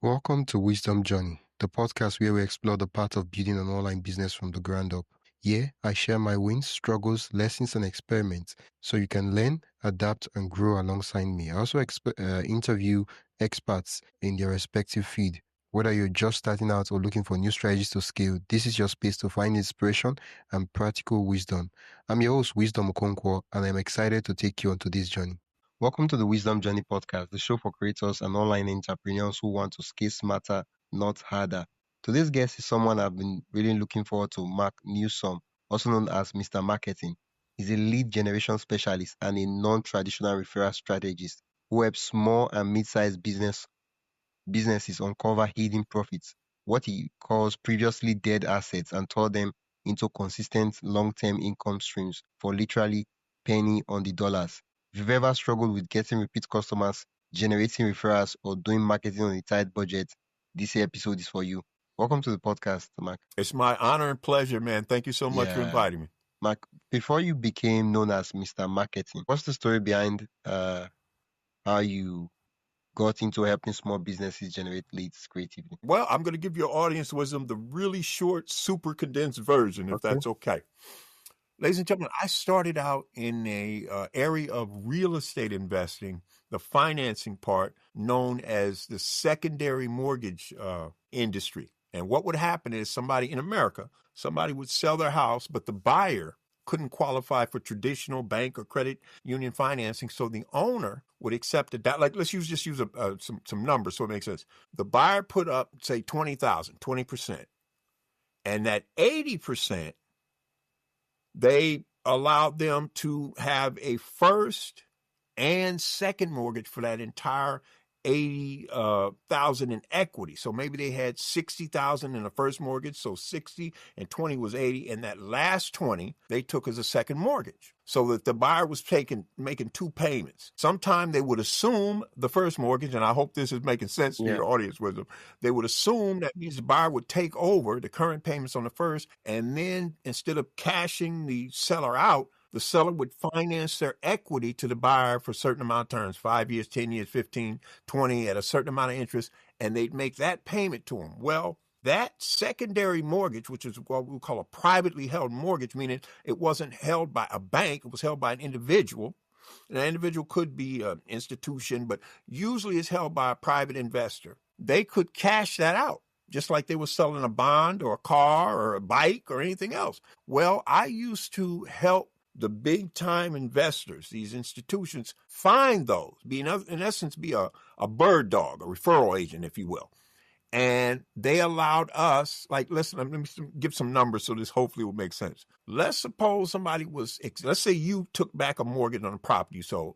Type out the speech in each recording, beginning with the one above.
Welcome to Wisdom Journey, the podcast where we explore the path of building an online business from the ground up. Here, I share my wins, struggles, lessons, and experiments so you can learn, adapt, and grow alongside me. I also interview experts in their respective field. Whether you're just starting out or looking for new strategies to scale, this is your space to find inspiration and practical wisdom. I'm your host, Wisdom Okonkwo, and I'm excited to take you onto this journey. Welcome to the Wisdom Journey podcast, the show for creators and online entrepreneurs who want to scale smarter, not harder. Today's guest is someone I've been really looking forward to, Mark Newsome, also known as Mr. Marketing. He's a lead generation specialist and a non-traditional referral strategist who helps small and mid-sized businesses uncover hidden profits, what he calls previously dead assets, and turn them into consistent long-term income streams for literally penny on the dollars. If you've ever struggled with getting repeat customers, generating referrals, or doing marketing on a tight budget, this episode is for you. Welcome to the podcast, Mark. It's my honor and pleasure, man. Thank you so much for inviting me. Mark, before you became known as Mr. Marketing, what's the story behind how you got into helping small businesses generate leads creatively? Well, I'm going to give your audience wisdom the really short, super condensed version, if that's okay. Ladies and gentlemen, I started out in a area of real estate investing, the financing part known as the secondary mortgage industry. And what would happen is somebody in America, somebody would sell their house, but the buyer couldn't qualify for traditional bank or credit union financing. So the owner would accept it. That, like, let's just use some numbers so it makes sense. The buyer put up, say, $20,000, 20%. And that 80%, they allowed them to have a first and second mortgage for that entire $80,000 in equity. So maybe they had $60,000 in the first mortgage, so 60 and 20 was 80, and that last 20 they took as a second mortgage, so that the buyer was making two payments. Sometime they would assume the first mortgage, and I hope this is making sense to your audience with them. They would assume that means the buyer would take over the current payments on the first, and then instead of cashing the seller out, the seller would finance their equity to the buyer for a certain amount of terms, 5 years, 10 years, 15, 20, at a certain amount of interest, and they'd make that payment to them. Well, that secondary mortgage, which is what we call a privately held mortgage, meaning it wasn't held by a bank, it was held by an individual. And an individual could be an institution, but usually it's held by a private investor. They could cash that out, just like they were selling a bond or a car or a bike or anything else. Well, I used to help the big-time investors, these institutions, find those, in essence, be a bird dog, a referral agent, if you will. And they allowed us, like, listen, let me give some numbers so this hopefully will make sense. Let's suppose let's say you took back a mortgage on a property you sold,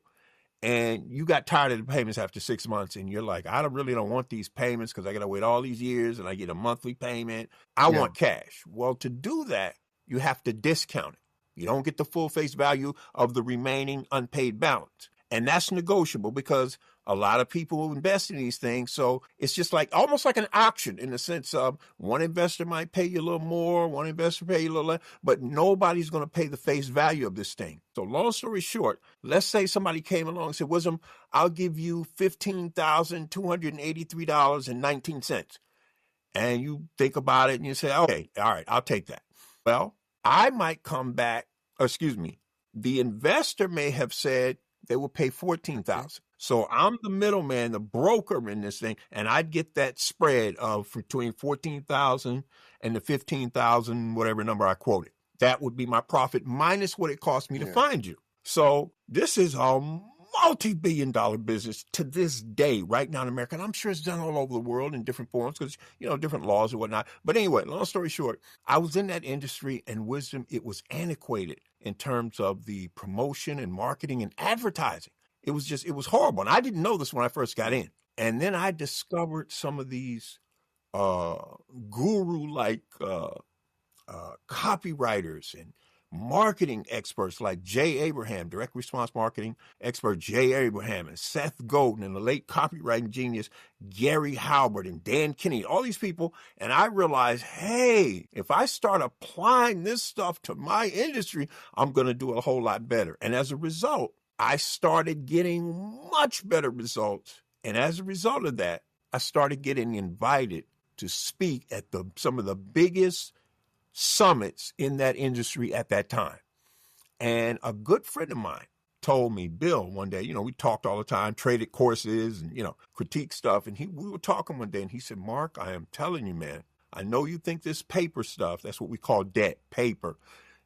and you got tired of the payments after 6 months, and you're like, I really don't want these payments because I got to wait all these years, and I get a monthly payment. I want cash. Well, to do that, you have to discount it. You don't get the full face value of the remaining unpaid balance. And that's negotiable because a lot of people invest in these things. So it's just almost like an auction in the sense of one investor might pay you a little more, one investor pay you a little less, but nobody's going to pay the face value of this thing. So long story short, let's say somebody came along and said, Wisdom, I'll give you $15,283.19. And you think about it and you say, okay, all right, I'll take that. Well, I might come back, the investor may have said they will pay $14,000. So I'm the middleman, the broker in this thing, and I'd get that spread of between $14,000 and the $15,000, whatever number I quoted. That would be my profit minus what it cost me to find you. So this is a multi-billion-dollar business to this day right now in America. And I'm sure it's done all over the world in different forms because, different laws and whatnot. But anyway, long story short, I was in that industry, and Wisdom, it was antiquated in terms of the promotion and marketing and advertising. It was horrible. And I didn't know this when I first got in. And then I discovered some of these guru-like copywriters and marketing experts like Jay Abraham, direct response marketing expert Jay Abraham, and Seth Godin, and the late copywriting genius Gary Halbert and Dan Kinney, all these people. And I realized, hey, if I start applying this stuff to my industry, I'm going to do a whole lot better. And as a result, I started getting much better results. And as a result of that, I started getting invited to speak at some of the biggest summits in that industry at that time. And a good friend of mine told me, Bill, one day, we talked all the time, traded courses and, critique stuff. And we were talking one day and he said, Mark, I am telling you, man, I know you think this paper stuff, that's what we call debt, paper.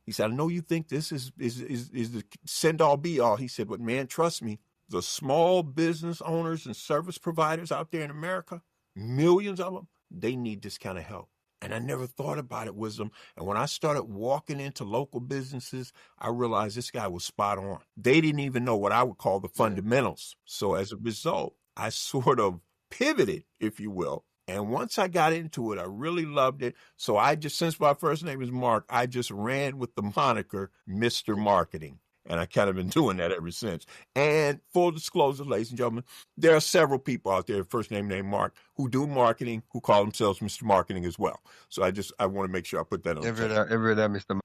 He said, I know you think this is the send all be all. He said, but man, trust me, the small business owners and service providers out there in America, millions of them, they need this kind of help. And I never thought about it, Wisdom. And when I started walking into local businesses, I realized this guy was spot on. They didn't even know what I would call the fundamentals. So as a result, I sort of pivoted, if you will. And once I got into it, I really loved it. So since my first name is Mark, I just ran with the moniker Mr. Marketing. And I kind of been doing that ever since. And full disclosure, ladies and gentlemen, there are several people out there, first name named Mark, who do marketing, who call themselves Mr. Marketing as well. So I want to make sure I put that on. Every day, Mr.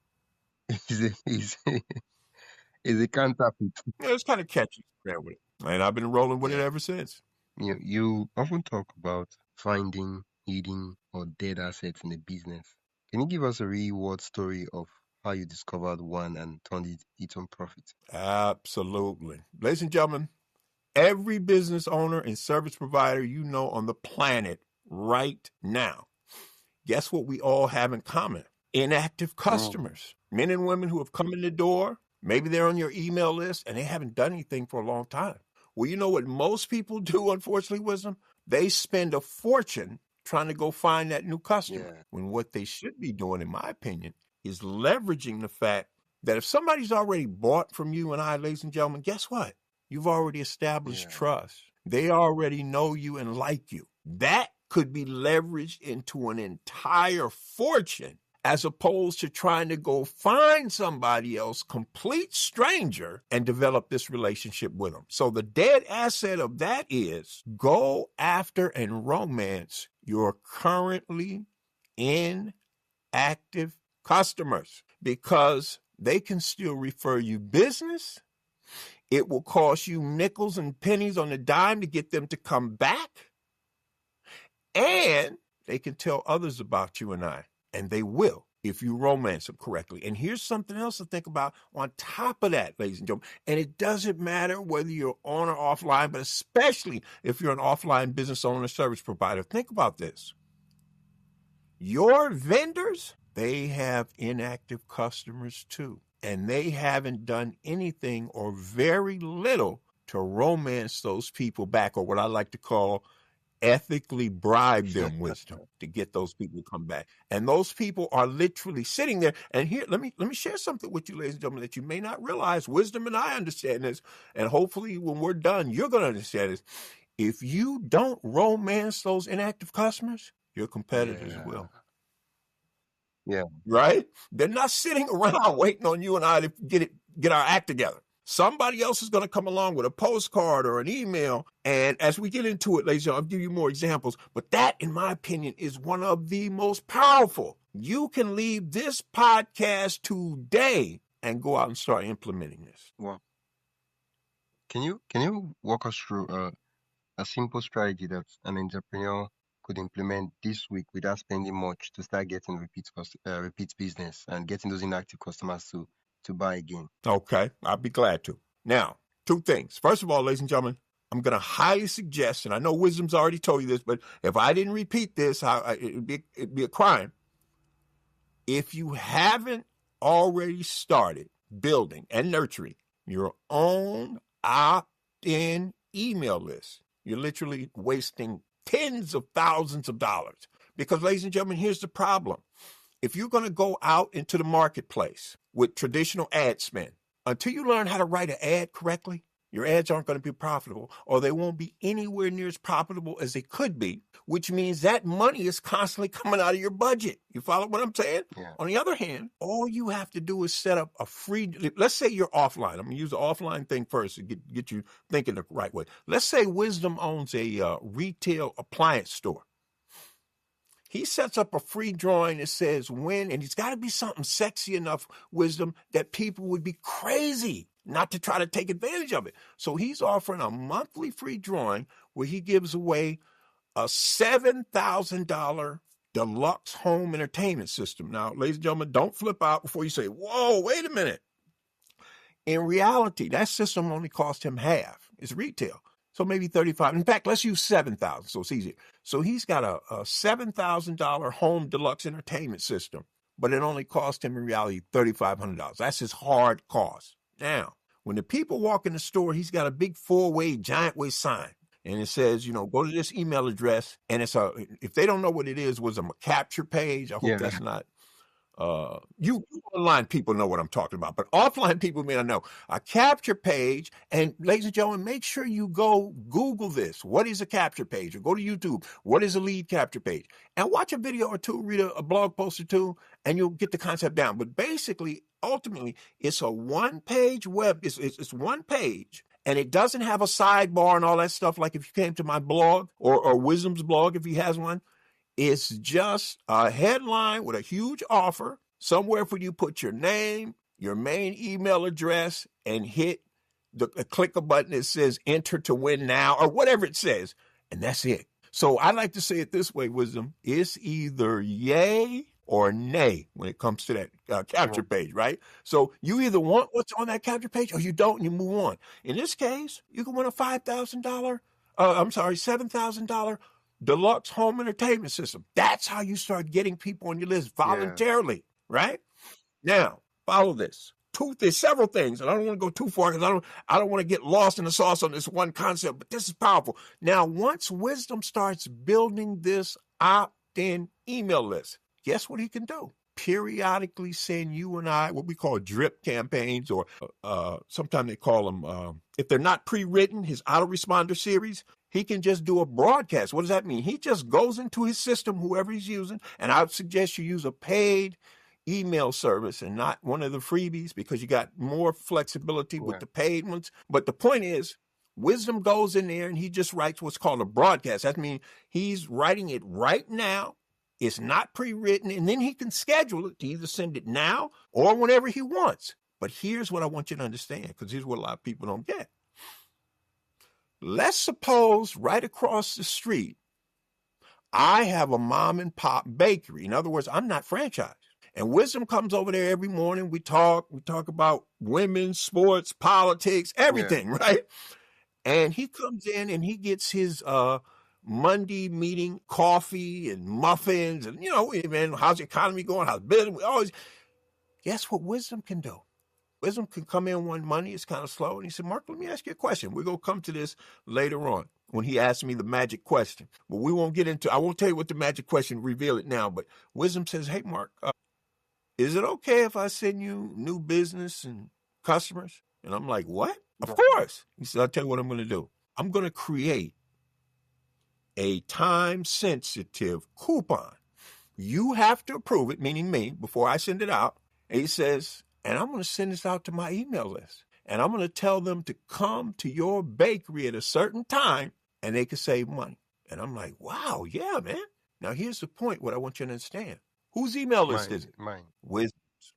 is a counterfeit. Yeah, it's kind of catchy, with it. And I've been rolling with it ever since. You often talk about finding, hidden, or dead assets in a business. Can you give us a real-world story of how you discovered one and turned it into profit? Absolutely. Ladies and gentlemen, every business owner and service provider on the planet right now, guess what we all have in common? Inactive customers. Men and women who have come in the door, maybe they're on your email list and they haven't done anything for a long time. Well, you know what most people do, unfortunately, Wisdom? They spend a fortune trying to go find that new customer. When what they should be doing, in my opinion, is leveraging the fact that if somebody's already bought from you and I, ladies and gentlemen, guess what? You've already established trust. They already know you and like you. That could be leveraged into an entire fortune, as opposed to trying to go find somebody else, complete stranger, and develop this relationship with them. So the dead asset of that is go after and romance your currently inactive customers, because they can still refer you business. It will cost you nickels and pennies on the dime to get them to come back. And they can tell others about you and I, and they will if you romance them correctly. And here's something else to think about on top of that, ladies and gentlemen. And it doesn't matter whether you're on or offline, but especially if you're an offline business owner or service provider. Think about this. Your vendors, they have inactive customers too. And they haven't done anything or very little to romance those people back, or what I like to call ethically bribe them, Wisdom, to get those people to come back. And those people are literally sitting there. And here, let me share something with you, ladies and gentlemen, that you may not realize. Wisdom and I understand this. And hopefully when we're done, you're going to understand this. If you don't romance those inactive customers, your competitors will. Yeah. Right? They're not sitting around waiting on you and I to get our act together. Somebody else is going to come along with a postcard or an email. And as we get into it, ladies and gentlemen, I'll give you more examples. But that, in my opinion, is one of the most powerful. You can leave this podcast today and go out and start implementing this. Wow. Can you walk us through a simple strategy that an entrepreneur could implement this week without spending much to start getting repeat business and getting those inactive customers to buy again? Okay, I'll be glad to. Now, two things. First of all, ladies and gentlemen, I'm going to highly suggest, and I know Wisdom's already told you this, but if I didn't repeat this, it'd be a crime. If you haven't already started building and nurturing your own opt-in email list, you're literally wasting tens of thousands of dollars. Because, ladies and gentlemen, here's the problem. If you're going to go out into the marketplace with traditional ad spend, until you learn how to write an ad correctly, your ads aren't going to be profitable, or they won't be anywhere near as profitable as they could be, which means that money is constantly coming out of your budget. You follow what I'm saying? Yeah. On the other hand, all you have to do is set up a free, let's say you're offline. I'm going to use the offline thing first to get you thinking the right way. Let's say Wisdom owns a retail appliance store. He sets up a free drawing that says when, and it's got to be something sexy enough, Wisdom, that people would be crazy not to try to take advantage of it. So he's offering a monthly free drawing where he gives away a $7,000 deluxe home entertainment system. Now, ladies and gentlemen, don't flip out before you say, whoa, wait a minute. In reality, that system only cost him half. It's retail. So maybe 35. In fact, let's use 7,000 so it's easier. So he's got a $7,000 home deluxe entertainment system, but it only cost him in reality $3,500. That's his hard cost. Now, when the people walk in the store, he's got a big 4-way, giant way sign. And it says, go to this email address. And it's if they don't know what it is, was a capture page. I hope that's not. You online people know what I'm talking about, but offline people may not know. A capture page, and ladies and gentlemen, make sure you go Google this. What is a capture page? Or go to YouTube. What is a lead capture page? And watch a video or two, read a blog post or two, and you'll get the concept down. But basically, ultimately, it's a one-page web. It's one page. And it doesn't have a sidebar and all that stuff like if you came to my blog or Wisdom's blog if he has one. It's just a headline with a huge offer, somewhere for you to put your name, your main email address, and hit click a button that says enter to win now or whatever it says. And that's it. So I like to say it this way, Wisdom. It's either yay or nay when it comes to that capture page, right? So you either want what's on that capture page or you don't, and you move on. In this case, you can win a $7,000 deluxe home entertainment system. That's how you start getting people on your list voluntarily, right? Now, follow this. There's several things, and I don't want to go too far because I don't want to get lost in the sauce on this one concept, but this is powerful. Now, once Wisdom starts building this opt-in email list, guess what he can do? Periodically send you and I what we call drip campaigns, or sometimes they call them, if they're not pre-written, his autoresponder series. He can just do a broadcast. What does that mean? He just goes into his system, whoever he's using, and I would suggest you use a paid email service and not one of the freebies because you got more flexibility with the paid ones. But the point is, Wisdom goes in there and he just writes what's called a broadcast. That means he's writing it right now. It's not pre-written, and then he can schedule it to either send it now or whenever he wants. But here's what I want you to understand, because here's what a lot of people don't get. Let's suppose right across the street, I have a mom and pop bakery. In other words, I'm not franchised. And Wisdom comes over there every morning. We talk about women, sports, politics, everything, right? And he comes in and he gets his Monday meeting coffee and muffins and, man, how's the economy going? How's business? Always. Guess what Wisdom can do? Wisdom can come in one Monday. It's kind of slow. And he said, Mark, let me ask you a question. We're going to come to this later on when he asked me the magic question. But we won't get into, I won't tell you what the magic question, reveal it now. But Wisdom says, hey, Mark, is it okay if I send you new business and customers? And I'm like, what? Of course. He said, I'll tell you what I'm going to do. I'm going to create a time-sensitive coupon. You have to approve it, meaning me, before I send it out. And he says, and I'm going to send this out to my email list. And I'm going to tell them to come to your bakery at a certain time and they can save money. And I'm like, wow, yeah, man. Now, here's the point, what I want you to understand. Whose email list is it? Mine. Wisdom's.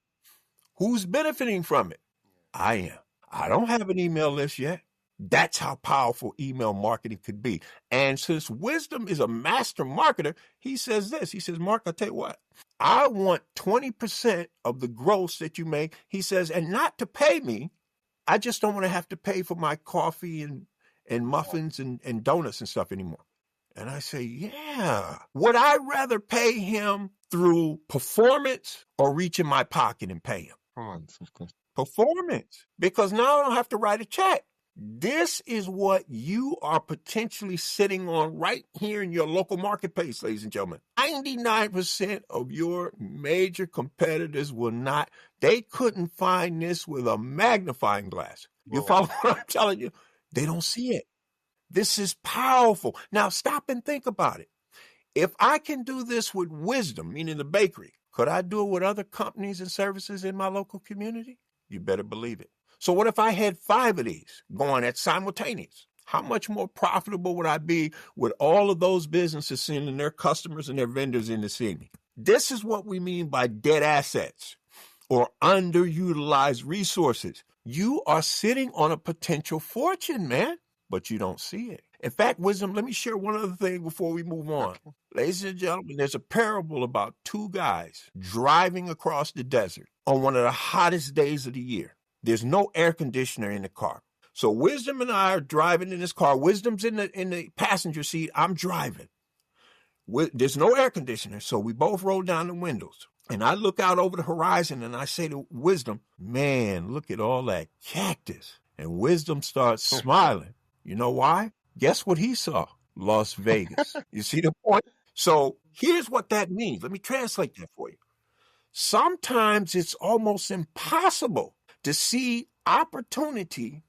Who's benefiting from it? I am. I don't have an email list yet. That's how powerful email marketing could be. And since Wisdom is a master marketer, he says this. He says, Mark, I'll tell you what. I want 20% of the gross that you make. He says, and not to pay me. I just don't want to have to pay for my coffee and muffins and donuts and stuff anymore. And I say, yeah. Would I rather pay him through performance or reach in my pocket and pay him? Performance, of course. Performance. Because now I don't have to write a check. This is what you are potentially sitting on right here in your local marketplace, ladies and gentlemen. 99% of your major competitors will not. They couldn't find this with a magnifying glass. You follow what I'm telling you? They don't see it. This is powerful. Now stop and think about it. If I can do this with Wisdom, meaning the bakery, could I do it with other companies and services in my local community? You better believe it. So what if I had 5 of these going at simultaneous? How much more profitable would I be with all of those businesses sending their customers and their vendors in to see me? This is what we mean by dead assets or underutilized resources. You are sitting on a potential fortune, man, but you don't see it. In fact, Wisdom, let me share one other thing before we move on. Okay. Ladies and gentlemen, there's a parable about two guys driving across the desert on one of the hottest days of the year. There's no air conditioner in the car. So Wisdom and I are driving in this car. Wisdom's in the passenger seat. I'm driving. There's no air conditioner, so we both roll down the windows. And I look out over the horizon and I say to Wisdom, man, look at all that cactus. And Wisdom starts smiling. You know why? Guess what he saw? Las Vegas. You see the point? So here's what that means. Let me translate that for you. Sometimes it's almost impossible to see opportunity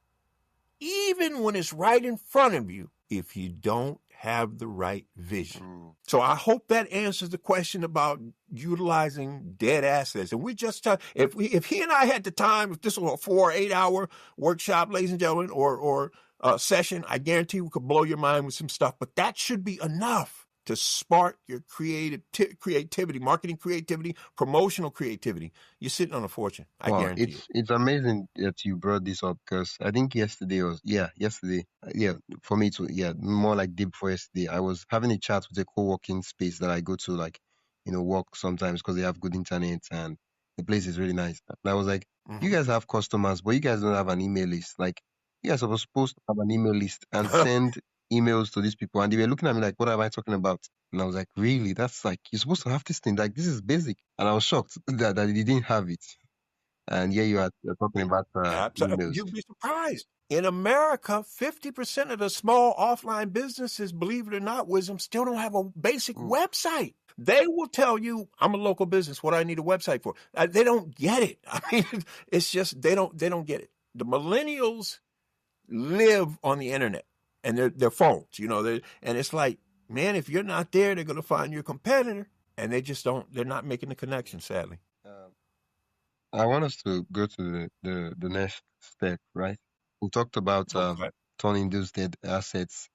even when it's right in front of you if you don't have the right vision. So I hope that answers the question about utilizing dead assets. And we just if he and I had the time, if this was a 4 or 8 hour workshop, ladies and gentlemen, or session, I guarantee we could blow your mind with some stuff. But that should be enough to spark your creativity, marketing creativity, promotional creativity. You're sitting on a fortune. I guarantee it. It's amazing that you brought this up because I think yesterday. For me too. Yeah, more like day before yesterday. I was having a chat with a co-working space that I go to, like, work sometimes because they have good internet and the place is really nice. And I was like, you guys have customers, but you guys don't have an email list. Like, you guys are supposed to have an email list and send emails to these people. And they were looking at me like, what am I talking about? And I was like, really? That's like, you're supposed to have this thing. Like, this is basic. And I was shocked that they didn't have it. And yeah, you're talking about emails. You'd be surprised. In America, 50% of the small offline businesses, believe it or not, Wisdom, still don't have a basic website. They will tell you, I'm a local business, what do I need a website for? They don't get it. I mean, it's just they don't get it. The millennials live on the internet and their phones, and it's like, man, if you're not there, they're going to find your competitor, and they're not making the connection, sadly. I want us to go to the next step, right? We talked about turning those dead assets,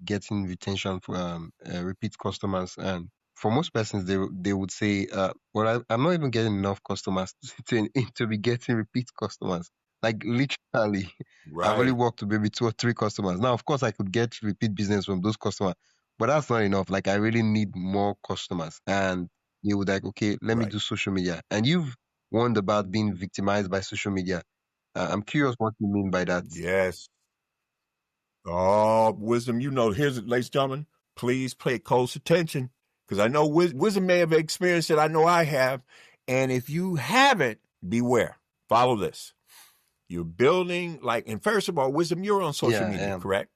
getting retention for repeat customers, and for most persons, they would say, "Well, I'm not even getting enough customers to be getting repeat customers." Like literally, I've only worked with maybe 2 or 3 customers. Now, of course, I could get repeat business from those customers, but that's not enough. Like, I really need more customers, and they would like, okay, let me do social media, and you've warned about being victimized by social media. I'm curious what you mean by that. Yes. Oh, Wisdom, here's it, ladies and gentlemen. Please pay close attention because I know Wisdom may have experienced it. I know I have. And if you haven't, beware. Follow this. You're building, and first of all, Wisdom, you're on social media, correct?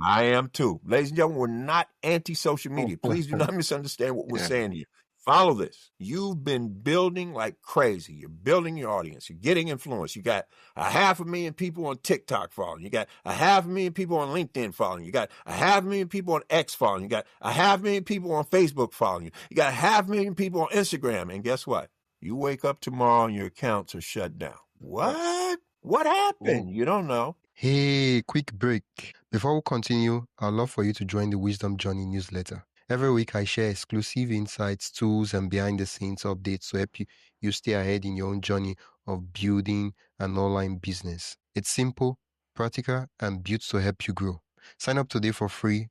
I am too. Ladies and gentlemen, we're not anti-social media. Please do not misunderstand what we're saying here. Follow this. You've been building like crazy. You're building your audience. You're getting influence. You got 500,000 people on TikTok following. You got 500,000 people on LinkedIn following. You got 500,000 people on X following. You got 500,000 people on Facebook following you. You got 500,000 people on Instagram. And guess what? You wake up tomorrow and your accounts are shut down. What? What happened? You don't know. Hey, quick break. Before we continue, I'd love for you to join the Wisdom Journey newsletter. Every week, I share exclusive insights, tools, and behind-the-scenes updates to help you stay ahead in your own journey of building an online business. It's simple, practical, and built to help you grow. Sign up today for free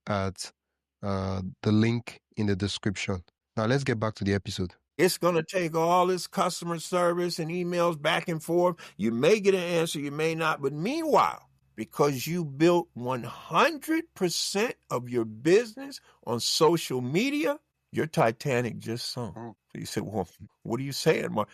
at the link in the description. Now, let's get back to the episode. It's going to take all this customer service and emails back and forth. You may get an answer, you may not. But meanwhile, because you built 100% of your business on social media, your Titanic just sunk. So you said, well, what are you saying, Mark?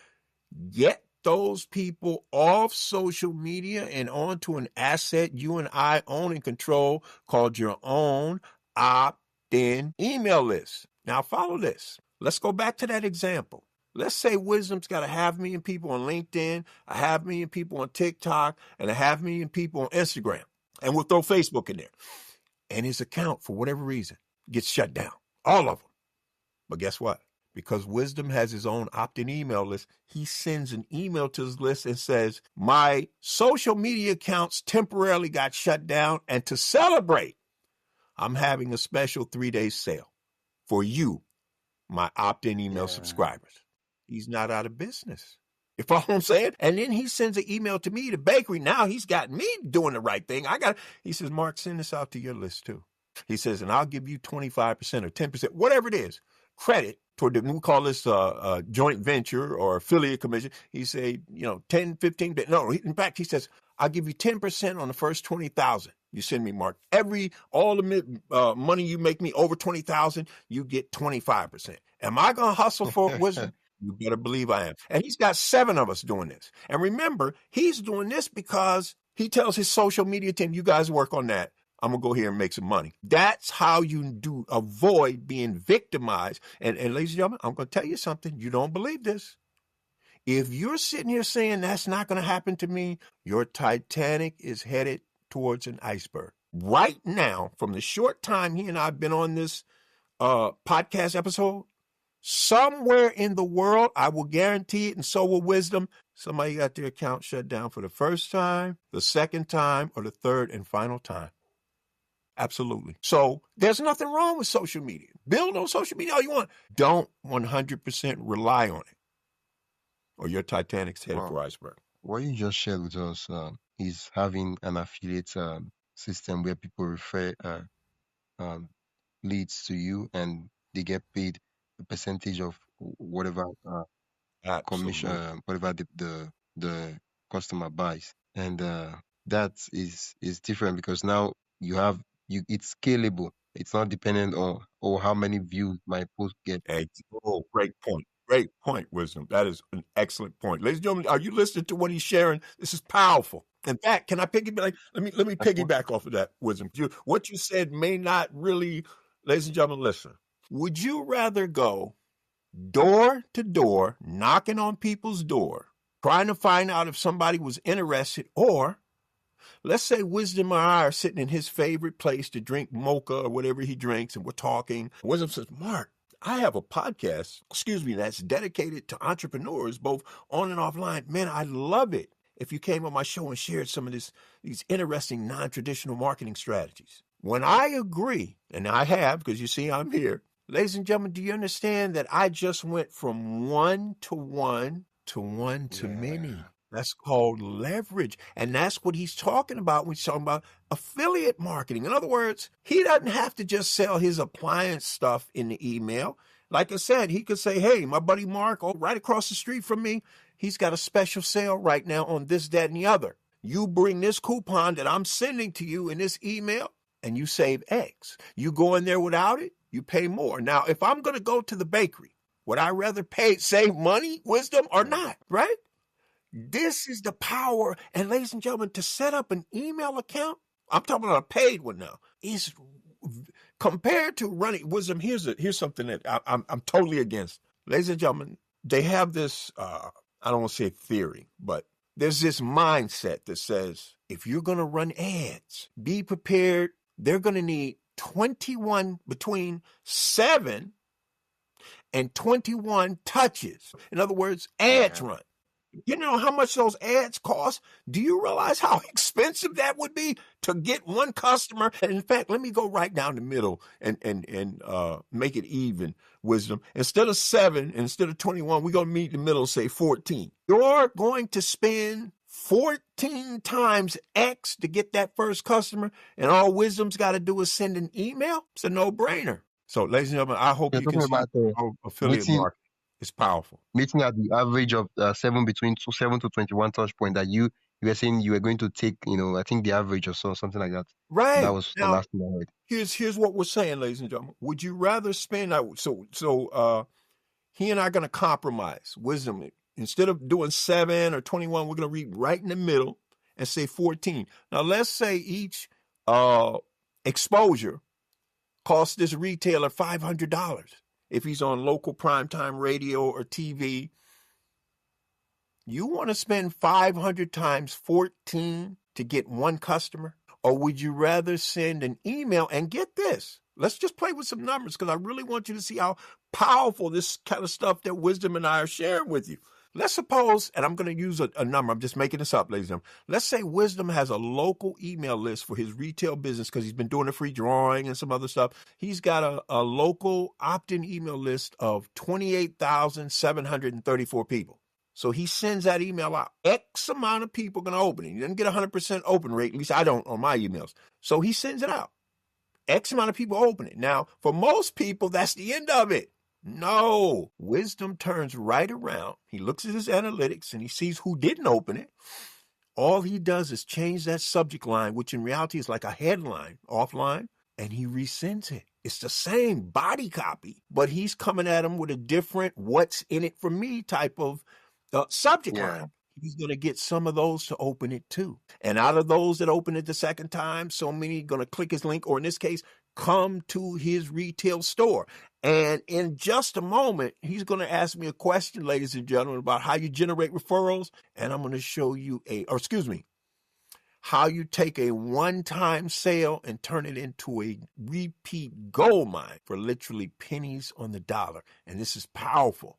Get those people off social media and onto an asset you and I own and control called your own opt-in email list. Now follow this. Let's go back to that example. Let's say Wisdom's got 500,000 people on LinkedIn, 500,000 people on TikTok, and 500,000 people on Instagram. And we'll throw Facebook in there. And his account, for whatever reason, gets shut down. All of them. But guess what? Because Wisdom has his own opt-in email list, he sends an email to his list and says, my social media accounts temporarily got shut down, and to celebrate, I'm having a special 3-day sale for you, my opt-in email subscribers. He's not out of business. You follow what I'm saying? And then he sends an email to me, the bakery. Now he's got me doing the right thing. He says, Mark, send this out to your list too. He says, and I'll give you 25% or 10%, whatever it is, credit toward we call this a joint venture or affiliate commission. He say, 10, 15, no, in fact, he says, I'll give you 10% on the first 20,000. You send me, Mark. All the money you make me over 20,000, you get 25%. Am I going to hustle for wisdom? You better believe I am. And he's got 7 of us doing this. And remember, he's doing this because he tells his social media team, you guys work on that. I'm going to go here and make some money. That's how you avoid being victimized. And ladies and gentlemen, I'm going to tell you something. You don't believe this. If you're sitting here saying that's not going to happen to me, your Titanic is headed towards an iceberg. Right now, from the short time he and I have been on this podcast episode, somewhere in the world, I will guarantee it, and so will wisdom, somebody got their account shut down for the first time, the second time, or the third and final time. Absolutely. So there's nothing wrong with social media. Build on social media all you want. Don't 100% rely on it, or your Titanic's headed for iceberg. What you just shared with us is having an affiliate system where people refer leads to you and they get paid a percentage of whatever commission, whatever the customer buys, and that is different because now it's scalable. It's not dependent on how many views my post get. Oh, great point. Great point, Wisdom. That is an excellent point. Ladies and gentlemen, are you listening to what he's sharing? This is powerful. In fact, can I piggyback? Let me piggyback off of that, Wisdom. What you said may not really, ladies and gentlemen, listen. Would you rather go door to door, knocking on people's door, trying to find out if somebody was interested, or let's say Wisdom and I are sitting in his favorite place to drink mocha or whatever he drinks, and we're talking. Wisdom says, Mark, I have a podcast, that's dedicated to entrepreneurs, both on and offline. Man, I love it if you came on my show and shared some of these interesting non-traditional marketing strategies. When I agree, and I have, because you see I'm here, ladies and gentlemen, do you understand that I just went from 1-to-1 to 1-to-many? That's called leverage. And that's what he's talking about when he's talking about affiliate marketing. In other words, he doesn't have to just sell his appliance stuff in the email. Like I said, he could say, hey, my buddy Mark, right across the street from me, he's got a special sale right now on this, that, and the other. You bring this coupon that I'm sending to you in this email, and you save X. You go in there without it, you pay more. Now, if I'm going to go to the bakery, would I rather save money, Wisdom, or not, right? This is the power. And ladies and gentlemen, to set up an email account, I'm talking about a paid one now, is compared to running Wisdom. Here's something that I'm totally against. Ladies and gentlemen, they have this, I don't want to say theory, but there's this mindset that says, if you're going to run ads, be prepared. They're going to need between 7 and 21 touches. In other words, ads run. You know how much those ads cost? Do you realize how expensive that would be to get one customer? And in fact, let me go right down the middle and make it even, Wisdom. Instead of 7, instead of 21, we're going to meet in the middle, say 14. You're going to spend 14 times X to get that first customer, and all Wisdom's got to do is send an email. It's a no-brainer. So, ladies and gentlemen, I hope you can see how affiliate marketing is powerful. Meeting at the average of 7 to 21 touch point that you were saying you were going to take, I think the average or something like that. Right. That was the last thing I heard. Here's what we're saying, ladies and gentlemen. Would you rather spend so he and I are going to compromise. Wisdom, instead of doing 7 or 21, we're going to read right in the middle and say 14. Now, let's say each exposure costs this retailer $500. If he's on local primetime radio or TV, you want to spend 500 times 14 to get one customer? Or would you rather send an email and get this? Let's just play with some numbers because I really want you to see how powerful this kind of stuff that Wisdom and I are sharing with you. Let's suppose, and I'm going to use a number. I'm just making this up, ladies and gentlemen. Let's say Wisdom has a local email list for his retail business because he's been doing a free drawing and some other stuff. He's got a local opt-in email list of 28,734 people. So he sends that email out. X amount of people are going to open it. He doesn't get 100% open rate. At least I don't on my emails. So he sends it out. X amount of people open it. Now, for most people, that's the end of it. No. Wisdom turns right around. He looks at his analytics and he sees who didn't open it. All he does is change that subject line, which in reality is like a headline, offline, and he resends it. It's the same body copy, but he's coming at him with a different what's in it for me type of subject line. He's going to get some of those to open it too. And out of those that open it the second time, so many going to click his link, or in this case, come to his retail store. And in just a moment, he's going to ask me a question, ladies and gentlemen, about how you generate referrals. And I'm going to show you how you take a one-time sale and turn it into a repeat gold mine for literally pennies on the dollar. And this is powerful.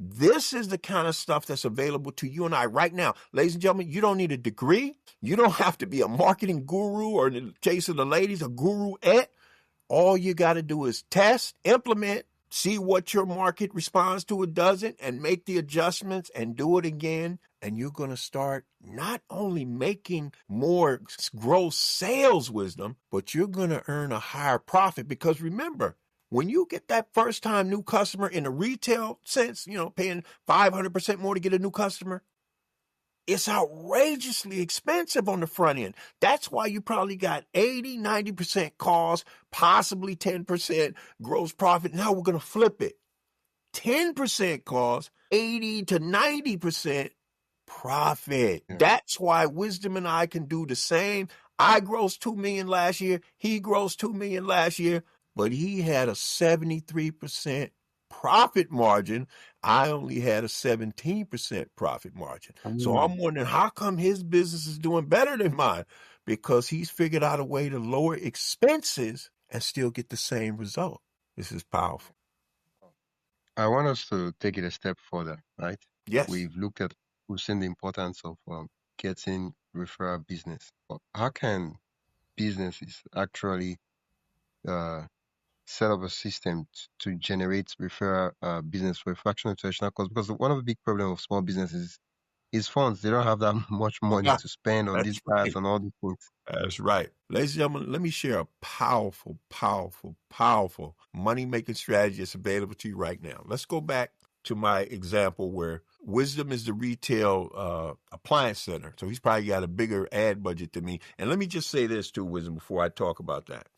This is the kind of stuff that's available to you and I right now. Ladies and gentlemen, you don't need a degree. You don't have to be a marketing guru or in the case of the ladies, a guru-ette. All you got to do is test, implement, see what your market responds to or doesn't, and make the adjustments and do it again. And you're going to start not only making more gross sales wisdom, but you're going to earn a higher profit. Because remember, when you get that first time new customer in a retail sense, paying 500% more to get a new customer, it's outrageously expensive on the front end. That's why you probably got 80, 90% cost, possibly 10% gross profit. Now we're going to flip it. 10% cost, 80 to 90% profit. Yeah. That's why Wisdom and I can do the same. I grossed $2 million last year. He grossed $2 million last year, but he had a 73% profit margin. I only had a 17% profit margin. So I'm wondering, how come his business is doing better than mine? Because he's figured out a way to lower expenses and still get the same result. This is powerful. I want us to take it a step further, right? Yes. We've seen the importance of getting referral business. But how can businesses actually set up a system to generate referral business for a fractional traditional cost? Because one of the big problems of small businesses is funds. They don't have that much money to spend on these ads and all these things. That's right. Ladies and gentlemen, let me share a powerful, powerful, powerful money-making strategy that's available to you right now. Let's go back to my example where Wisdom is the retail appliance center. So he's probably got a bigger ad budget than me. And let me just say this too, Wisdom, before I talk about that.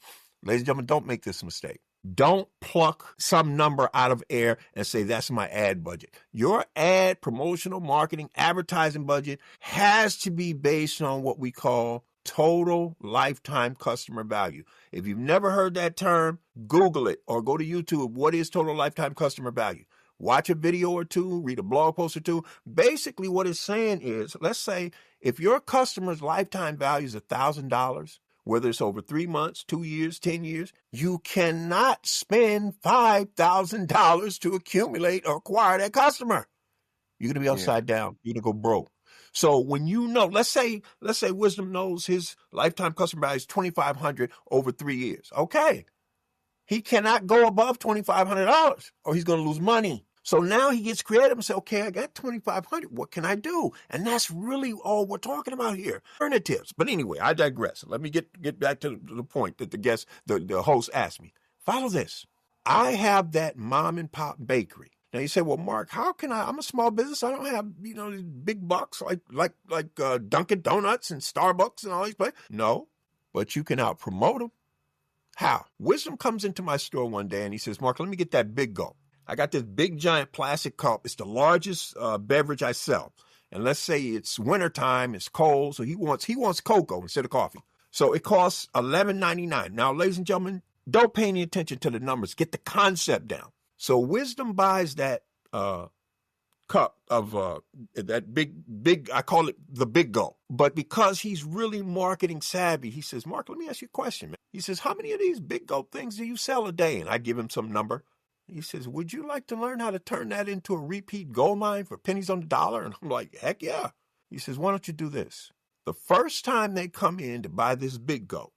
Ladies and gentlemen, don't make this mistake. Don't pluck some number out of air and say, that's my ad budget. Your ad, promotional, marketing, advertising budget has to be based on what we call total lifetime customer value. If you've never heard that term, Google it or go to YouTube. What is total lifetime customer value? Watch a video or two, read a blog post or two. Basically, what it's saying is, let's say if your customer's lifetime value is $1,000, whether it's over 3 months, 2 years, 10 years, you cannot spend $5,000 to accumulate or acquire that customer. You're going to be upside down. You're going to go broke. So when you know, let's say Wisdom knows his lifetime customer value is $2,500 over 3 years. Okay. He cannot go above $2,500 or he's going to lose money. So now he gets creative and says, okay, I got $2,500. What can I do? And that's really all we're talking about here. Alternatives. But anyway, I digress. Let me get back to the point that the host asked me. Follow this. I have that mom and pop bakery. Now you say, well, Mark, how can I'm a small business. I don't have, these big bucks like Dunkin' Donuts and Starbucks and all these places. No, but you can out promote them. How? Wisdom comes into my store one day and he says, Mark, let me get that big gulp. I got this big giant plastic cup. It's the largest beverage I sell. And let's say it's wintertime, it's cold, so he wants cocoa instead of coffee. So it costs $11.99. Now, ladies and gentlemen, don't pay any attention to the numbers. Get the concept down. So Wisdom buys that cup of that big, I call it the big gulp. But because he's really marketing savvy, he says, Mark, let me ask you a question, man. He says, how many of these big gulp things do you sell a day? And I give him some number. He says, would you like to learn how to turn that into a repeat gold mine for pennies on the dollar? And I'm like, heck yeah. He says, why don't you do this? The first time they come in to buy this big gulp,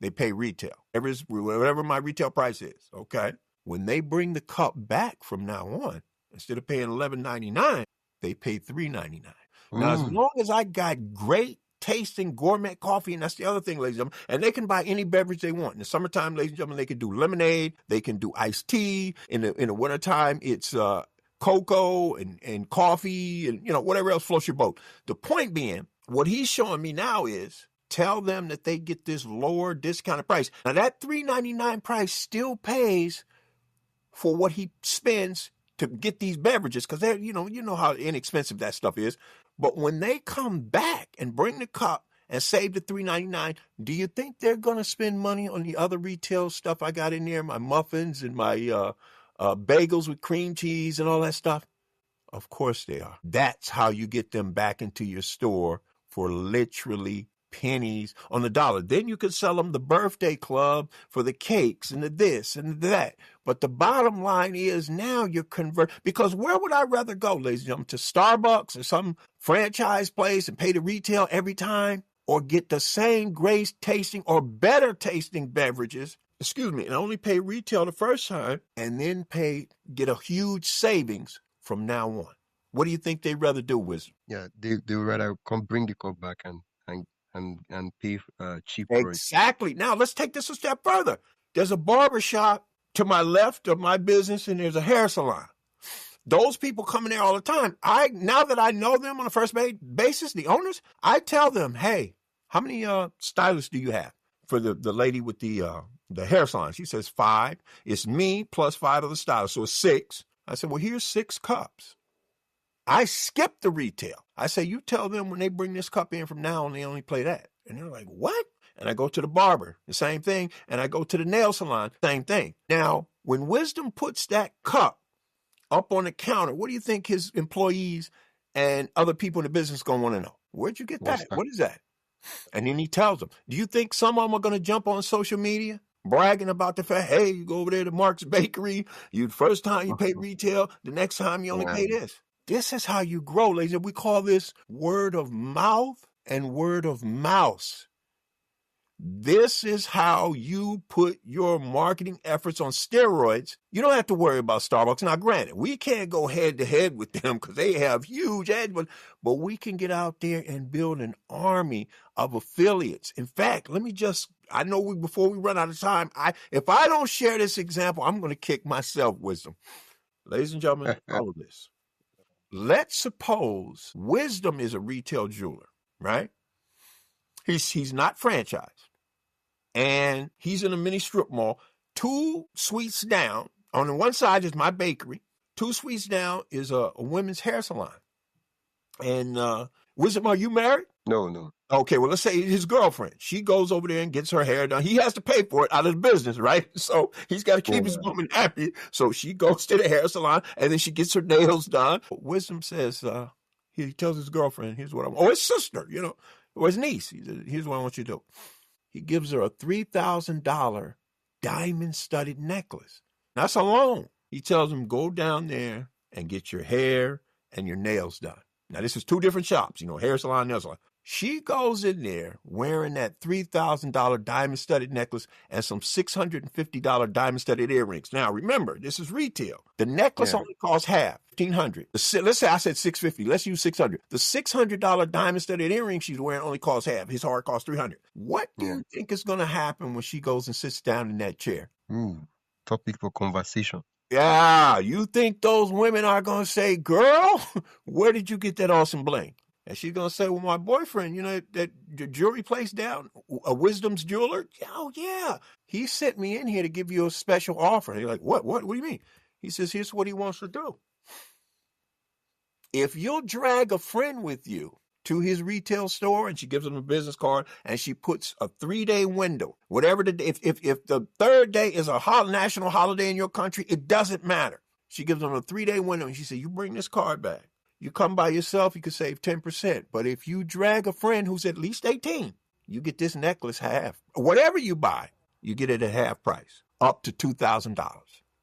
they pay retail. Whatever my retail price is, okay? When they bring the cup back from now on, instead of paying $11.99, they pay $3.99. Now, as long as I got great tasting gourmet coffee, and that's the other thing, ladies and gentlemen, and they can buy any beverage they want. In the summertime, ladies and gentlemen, they can do lemonade, they can do iced tea. In the wintertime, it's cocoa and coffee and, whatever else floats your boat. The point being, what he's showing me now is tell them that they get this lower discounted price. Now, that $3.99 price still pays for what he spends to get these beverages, because they're, you know how inexpensive that stuff is. But when they come back and bring the cup and save the $3.99, do you think they're going to spend money on the other retail stuff I got in there, my muffins and my bagels with cream cheese and all that stuff? Of course they are. That's how you get them back into your store for literally pennies on the dollar. Then you could sell them the birthday club for the cakes and the this and that. But the bottom line is now you're because where would I rather go, ladies and gentlemen? To Starbucks or some franchise place and pay the retail every time, or get the same great tasting or better tasting beverages, and only pay retail the first time and then get a huge savings from now on? What do you think they'd rather do, Wisdom? Yeah, they would rather bring the cup back and pay cheap for it. Exactly. Now let's take this a step further. There's a barber shop to my left of my business, and there's a hair salon. Those people come in there all the time. Now that I know them on a first basis, the owners, I tell them, hey, how many stylists do you have? For the lady with the hair salon, she says 5. It's me plus 5 other stylists, so it's 6. I said, well, here's 6 cups. I skip the retail. I say, you tell them when they bring this cup in from now on, they only play that. And they're like, what? And I go to the barber, the same thing. And I go to the nail salon, same thing. Now, when Wisdom puts that cup up on the counter, what do you think his employees and other people in the business going to want to know? Where'd you get that? What is that? And then he tells them. Do you think some of them are going to jump on social media bragging about the fact, hey, you go over there to Mark's Bakery, first time you pay retail, the next time you only pay this? This is how you grow, ladies. We call this word of mouth and word of mouse. This is how you put your marketing efforts on steroids. You don't have to worry about Starbucks. Now, granted, we can't go head to head with them because they have huge ads, but we can get out there and build an army of affiliates. In fact, I know before we run out of time, if I don't share this example, I'm going to kick myself, Wisdom. Ladies and gentlemen, follow this. Let's suppose Wisdom is a retail jeweler, right? He's not franchised. And he's in a mini strip mall. 2 suites down. On the one side is my bakery. 2 suites down is a women's hair salon. And Wisdom, are you married? No. Okay, well, let's say his girlfriend. She goes over there and gets her hair done. He has to pay for it out of the business, right? So he's got to keep his woman happy. So she goes to the hair salon, and then she gets her nails done. Wisdom says, he tells his girlfriend, here's what I want. Or his sister, or his niece. He says, here's what I want you to do. He gives her a $3,000 diamond-studded necklace. That's a loan. He tells him, go down there and get your hair and your nails done. Now, this is 2 different shops, hair salon, nail salon. She goes in there wearing that $3,000 diamond-studded necklace and some $650 diamond-studded earrings. Now, remember, this is retail. The necklace only costs half, $1,500. Let's say I said $650. Let's use $600. The $600 diamond-studded earring she's wearing only costs half. His heart costs $300. What do you think is going to happen when she goes and sits down in that chair? Topic for conversation. Yeah, you think those women are going to say, girl, where did you get that awesome bling? And she's going to say, well, my boyfriend, that jewelry place down, a Wisdom's jeweler. Oh, yeah. He sent me in here to give you a special offer. And you're like, what? What do you mean? He says, here's what he wants to do. If you'll drag a friend with you to his retail store, and she gives him a business card, and she puts a 3-day window, whatever the day, if the 3rd day is a national holiday in your country, it doesn't matter. She gives him a 3-day window, and she said, you bring this card back. You come by yourself, you could save 10%. But if you drag a friend who's at least 18, you get this necklace half. Whatever you buy, you get it at half price, up to $2,000.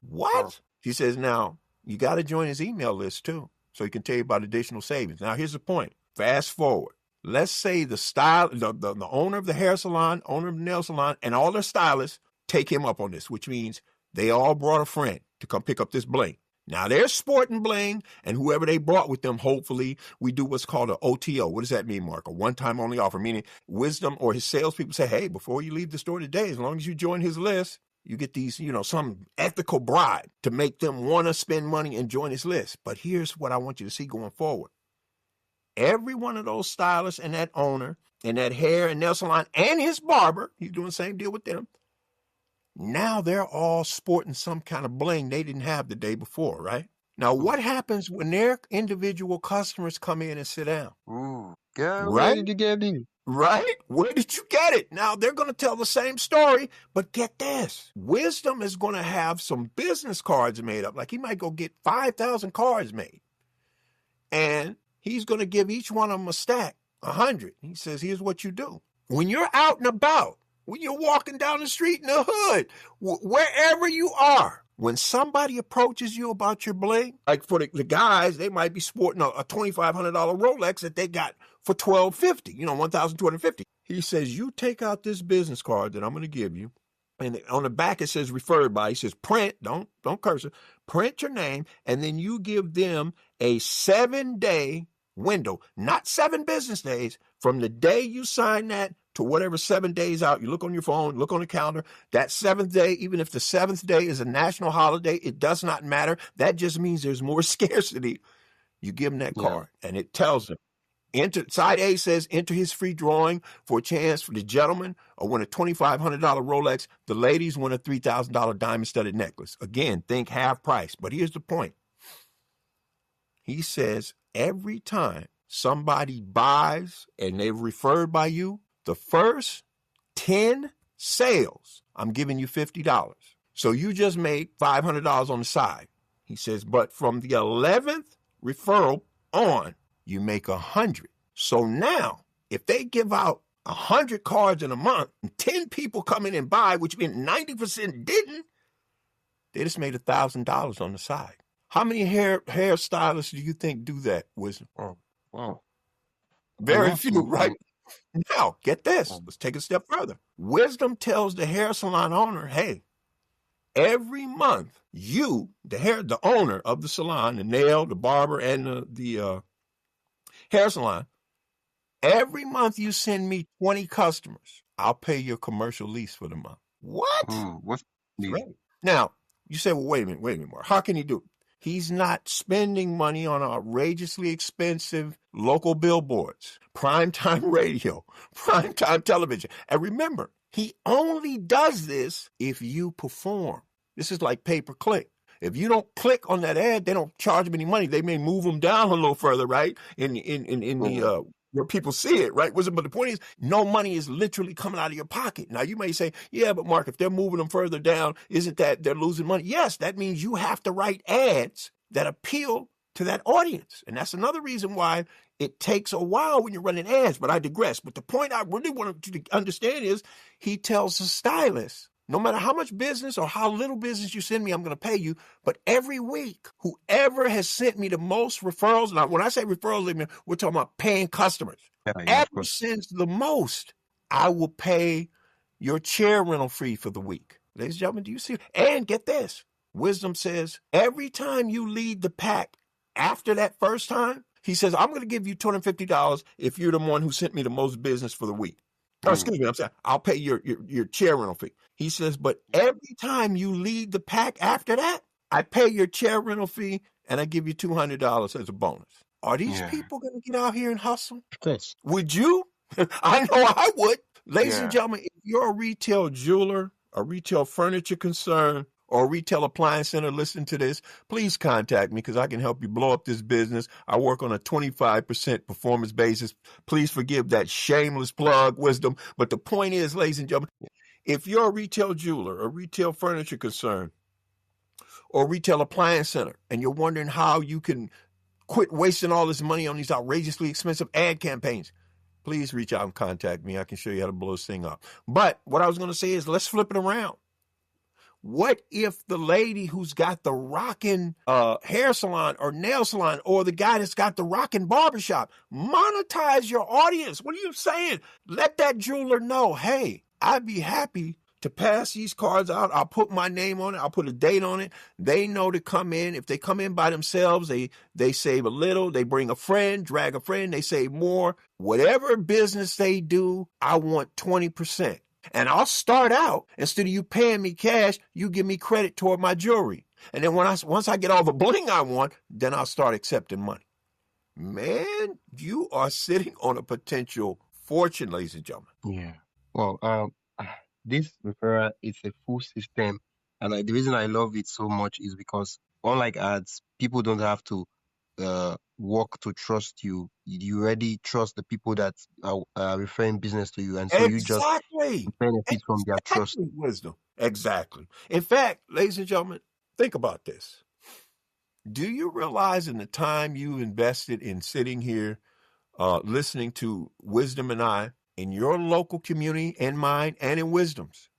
What? She says, now, you got to join his email list, too, so he can tell you about additional savings. Now, here's the point. Fast forward. Let's say the owner of the hair salon, owner of the nail salon, and all their stylists take him up on this, which means they all brought a friend to come pick up this bling. Now they're sporting bling, and whoever they brought with them, hopefully we do what's called an OTO. What does that mean, Mark? A one-time only offer, meaning Wisdom or his salespeople say, hey, before you leave the store today, as long as you join his list, you get these, some ethical bribe to make them want to spend money and join his list. But here's what I want you to see going forward. Every one of those stylists and that owner and that hair and nail salon and his barber, he's doing the same deal with them. Now they're all sporting some kind of bling they didn't have the day before, right? Now, what happens when their individual customers come in and sit down? Ooh, girl, Right? where did you get it? Right? Where did you get it? Now, they're going to tell the same story, but get this. Wisdom is going to have some business cards made up. Like he might go get 5,000 cards made. And he's going to give each one of them a stack, 100. He says, here's what you do. When you're out and about, when you're walking down the street in the hood, wherever you are, when somebody approaches you about your bling, like for the guys, they might be sporting a $2,500 Rolex that they got for $1,250, $1,250. He says, you take out this business card that I'm going to give you, and on the back it says referred by. He says, print, don't curse it, print your name, and then you give them a 7-day window, not 7 business days, from the day you sign that to whatever 7 days out. You look on your phone, look on the calendar, that 7th day, even if the 7th day is a national holiday, it does not matter. That just means there's more scarcity. You give them that card, and it tells them, side A says, enter his free drawing for a chance for the gentleman or win a $2,500 Rolex. The ladies win a $3,000 diamond-studded necklace. Again, think half price. But here's the point. He says every time somebody buys and they're referred by you, the first 10 sales, I'm giving you $50. So you just made $500 on the side. He says, but from the 11th referral on, you make 100. So now, if they give out 100 cards in a month, and 10 people come in and buy, which means 90% didn't, they just made $1,000 on the side. How many hairstylists do you think do that, Wisdom? Oh, wow. Very few, right? Now, get this. Let's take a step further. Wisdom tells the hair salon owner, hey, every month, you, the owner of the salon, the nail, the barber, and the hair salon, every month you send me 20 customers, I'll pay your commercial lease for the month. What? What's Right. Now, you say, well, wait a minute, Mark. How can he do it? He's not spending money on outrageously expensive local billboards, primetime radio, primetime television. And remember, he only does this if you perform. This is like pay-per-click. If you don't click on that ad, they don't charge him any money. They may move them down a little further, right? In the where people see it, right? But the point is, no money is literally coming out of your pocket. Now, you may say, yeah, but Mark, if they're moving them further down, isn't that they're losing money? Yes, that means you have to write ads that appeal to that audience. And that's another reason why it takes a while when you're running ads. But I digress. But the point I really want you to understand is he tells the stylist, no matter how much business or how little business you send me, I'm going to pay you. But every week, whoever has sent me the most referrals, now when I say referrals, we're talking about paying customers. Whoever sends the most, I will pay your chair rental fee for the week. Ladies and gentlemen, do you see? And get this. Wisdom says, every time you lead the pack after that first time, he says, I'm going to give you $250 if you're the one who sent me the most business for the week. Oh, excuse me, I'm saying, I'll pay your chair rental fee. He says, but every time you lead the pack after that, I pay your chair rental fee and I give you $200 as a bonus. Are these people going to get out here and hustle? Of course. Would you? I know I would. Ladies and gentlemen, if you're a retail jeweler, a retail furniture concern, or a retail appliance center listening to this, please contact me because I can help you blow up this business. I work on a 25% performance basis. Please forgive that shameless plug, Wisdom. But the point is, ladies and gentlemen, if you're a retail jeweler, a retail furniture concern, or retail appliance center, and you're wondering how you can quit wasting all this money on these outrageously expensive ad campaigns, please reach out and contact me. I can show you how to blow this thing up. But what I was going to say is let's flip it around. What if the lady who's got the rockin' hair salon or nail salon, or the guy that's got the rockin' barbershop, monetize your audience? What are you saying? Let that jeweler know, hey, I'd be happy to pass these cards out. I'll put my name on it. I'll put a date on it. They know to come in. If they come in by themselves, they save a little. They bring a friend, drag a friend, they save more. Whatever business they do, I want 20%. And I'll start out, instead of you paying me cash, you give me credit toward my jewelry. And then once I get all the bling I want, then I'll start accepting money. Man, you are sitting on a potential fortune, ladies and gentlemen. Yeah. Well, this referral is a full system, and the reason I love it so much is because, unlike ads, people don't have to work to trust you. You already trust the people that are referring business to you, and so you just Exactly. benefit from their trust. Exactly, wisdom. Exactly. In fact, ladies and gentlemen, think about this. Do you realize in the time you invested in sitting here, listening to Wisdom and I, in your local community and mine and in Wisdom's,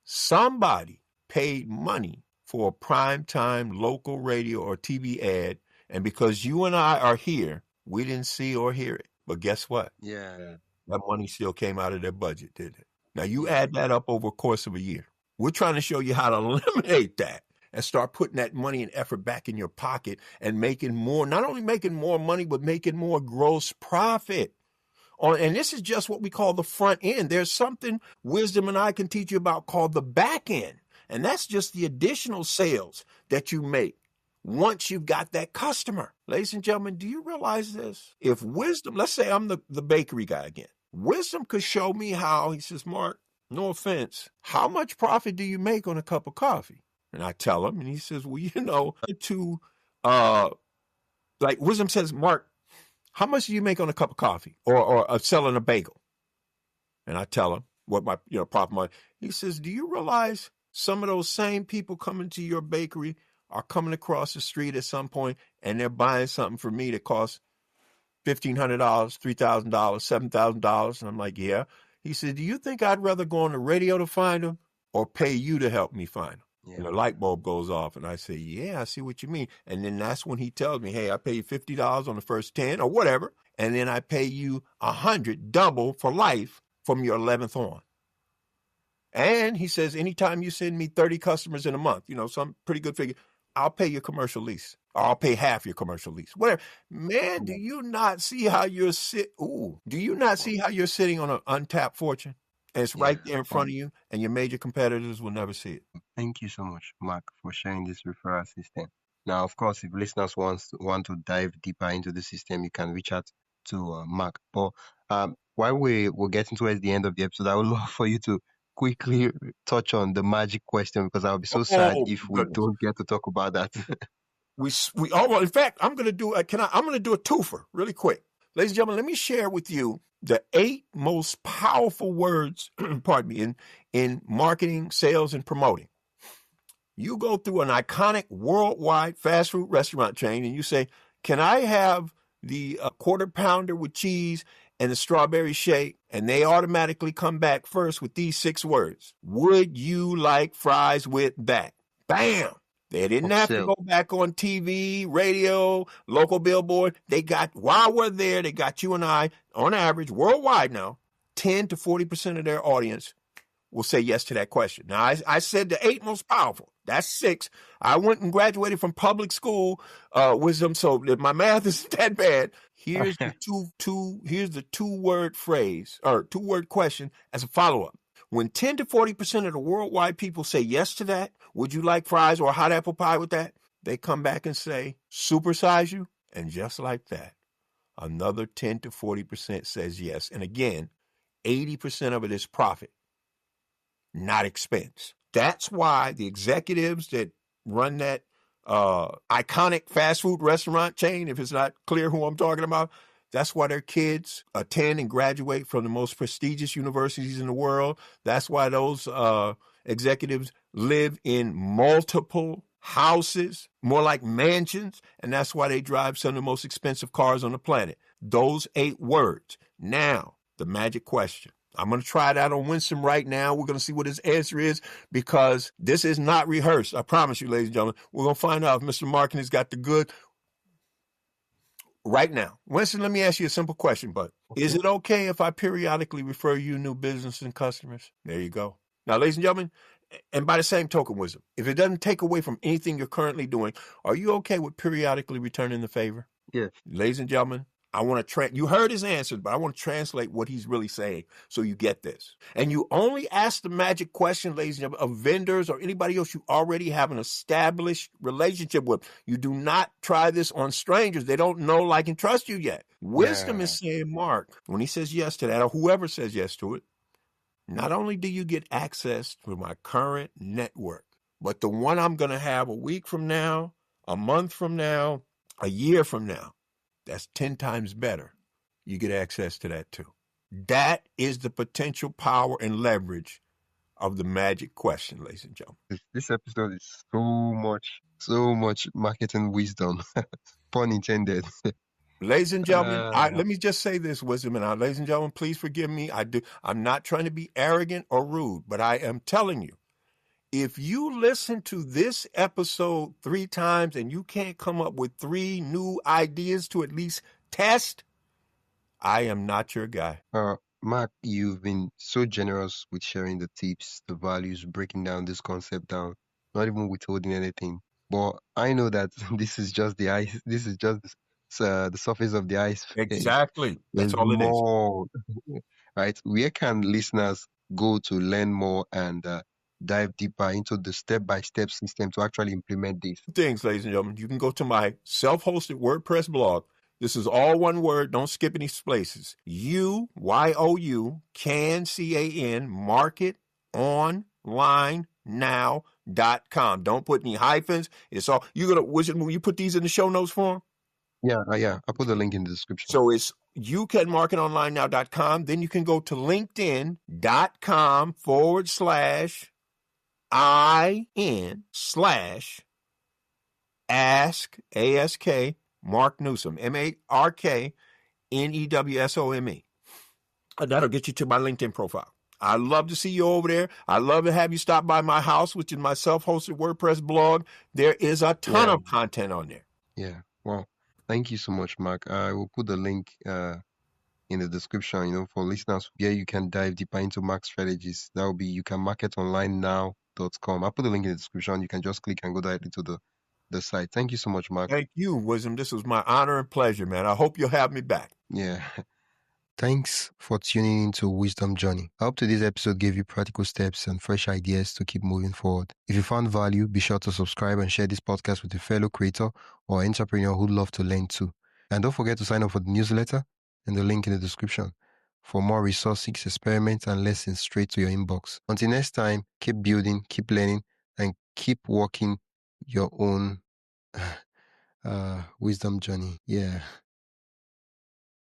somebody paid money for a primetime local radio or TV ad, and because you and I are here, we didn't see or hear it. But guess what? Yeah. That money still came out of their budget, didn't it? Now, you add that up over the course of a year. We're trying to show you how to eliminate that and start putting that money and effort back in your pocket and making more, not only making more money, but making more gross profit. And this is just what we call the front end. There's something Wisdom and I can teach you about called the back end. And that's just the additional sales that you make once you've got that customer. Ladies and gentlemen, do you realize this? If Wisdom, let's say I'm the bakery guy again. Wisdom could show me how, he says, Mark, no offense, how much profit do you make on a cup of coffee? And I tell him, and he says, well, like Wisdom says, Mark, how much do you make on a cup of coffee or selling a bagel? And I tell him what my profit margin. He says, do you realize some of those same people coming to your bakery are coming across the street at some point and they're buying something for me that costs $1,500, $3,000, $7,000? And I'm like, yeah. He said, do you think I'd rather go on the radio to find them or pay you to help me find them? Yeah. And the light bulb goes off, and I say, yeah, I see what you mean. And then that's when he tells me, hey, I pay you $50 on the first 10 or whatever, and then I pay you $100, double for life from your 11th on. And he says, anytime you send me 30 customers in a month, some pretty good figure, I'll pay your commercial lease. Or I'll pay half your commercial lease. Whatever. Man, do you not see how you're sitting on an untapped fortune? And it's right there in front of you, and your major competitors will never see it. Thank you so much, Mark, for sharing this referral system. Now, of course, if listeners want to dive deeper into the system, you can reach out to Mark. But while we're getting towards the end of the episode, I would love for you to quickly touch on the magic question, because I'll be so sad if we don't get to talk about that. In fact, I'm going to do a twofer really quick. Ladies and gentlemen, let me share with you the 8 most powerful words, pardon me, in marketing, sales, and promoting. You go through an iconic worldwide fast food restaurant chain and you say, can I have the quarter pounder with cheese and the strawberry shake? And they automatically come back first with these 6 words. Would you like fries with that? Bam! They didn't have to go back on TV, radio, local billboard. While we're there, they got you and I, on average, worldwide now, 10 to 40% of their audience will say yes to that question. Now, I said the 8 most powerful. That's 6. I went and graduated from public school wisdom, so my math isn't that bad. Here's the two-word phrase or 2-word question as a follow-up. When 10 to 40% of the worldwide people say yes to that, would you like fries or hot apple pie with that? They come back and say, supersize you. And just like that, another 10 to 40% says yes. And again, 80% of it is profit, not expense. That's why the executives that run that iconic fast food restaurant chain, if it's not clear who I'm talking about, that's why their kids attend and graduate from the most prestigious universities in the world. That's why those executives live in multiple houses, more like mansions, and that's why they drive some of the most expensive cars on the planet. Those 8 words. Now, the magic question. I'm going to try it out on Winston right now. We're going to see what his answer is, because this is not rehearsed. I promise you, ladies and gentlemen. We're going to find out if Mr. Markin has got the good right now. Winston, let me ask you a simple question, bud. Okay. Is it okay if I periodically refer you new business and customers? There you go. Now, ladies and gentlemen, and by the same token, wisdom, if it doesn't take away from anything you're currently doing, are you okay with periodically returning the favor? Yes. Ladies and gentlemen, I want to you heard his answers, but I want to translate what he's really saying so you get this. And you only ask the magic question, ladies and gentlemen, of vendors or anybody else you already have an established relationship with. You do not try this on strangers. They don't know, like, and trust you yet. Wisdom is saying, Mark, when he says yes to that, or whoever says yes to it, not only do you get access to my current network, but the one I'm going to have a week from now, a month from now, a year from now, that's 10 times better. You get access to that too. That is the potential power and leverage of the magic question, ladies and gentlemen. This episode is so much marketing wisdom. Pun intended. Ladies and gentlemen, let me just say this, wisdom, and ladies and gentlemen, please forgive me. I'm not trying to be arrogant or rude, but I am telling you, if you listen to this episode 3 times and you can't come up with 3 new ideas to at least test, I am not your guy. Mark, you've been so generous with sharing the tips, the values, breaking down this concept down, not even withholding anything. But I know that this is just the ice. This is just the surface of the iceberg. Exactly. That's There's all it is. more. Right? Where can listeners go to learn more and dive deeper into the step-by-step system to actually implement this? Things, ladies and gentlemen, you can go to my self-hosted WordPress blog. This is all one word. Don't skip any spaces. YOU can CAN marketonlinenow.com. Don't put any hyphens. It's all when you put these in the show notes form. Yeah. I'll put the link in the description. So it's youcanmarketonlinenow.com. Then you can go to linkedin.com/IN/ask Mark Newsome, MarkNewsome. That'll get you to my LinkedIn profile. I love to see you over there. I love to have you stop by my house, which is my self-hosted WordPress blog. There is a ton of content on there. Yeah. Well, thank you so much, Mark. I will put the link in the description, for listeners. Yeah, you can dive deeper into Mark's strategies. That will be youcanmarketonlinenow.com. I'll put the link in the description. You can just click and go directly to the site. Thank you so much, Mark. Thank you, Wisdom. This was my honor and pleasure, man. I hope you'll have me back. Yeah. Thanks for tuning into Wisdom Journey. I hope today's episode gave you practical steps and fresh ideas to keep moving forward. If you found value, be sure to subscribe and share this podcast with a fellow creator or entrepreneur who'd love to learn too. And don't forget to sign up for the newsletter and the link in the description for more resources, experiments, and lessons straight to your inbox. Until next time, keep building, keep learning, and keep walking your own wisdom journey. Yeah.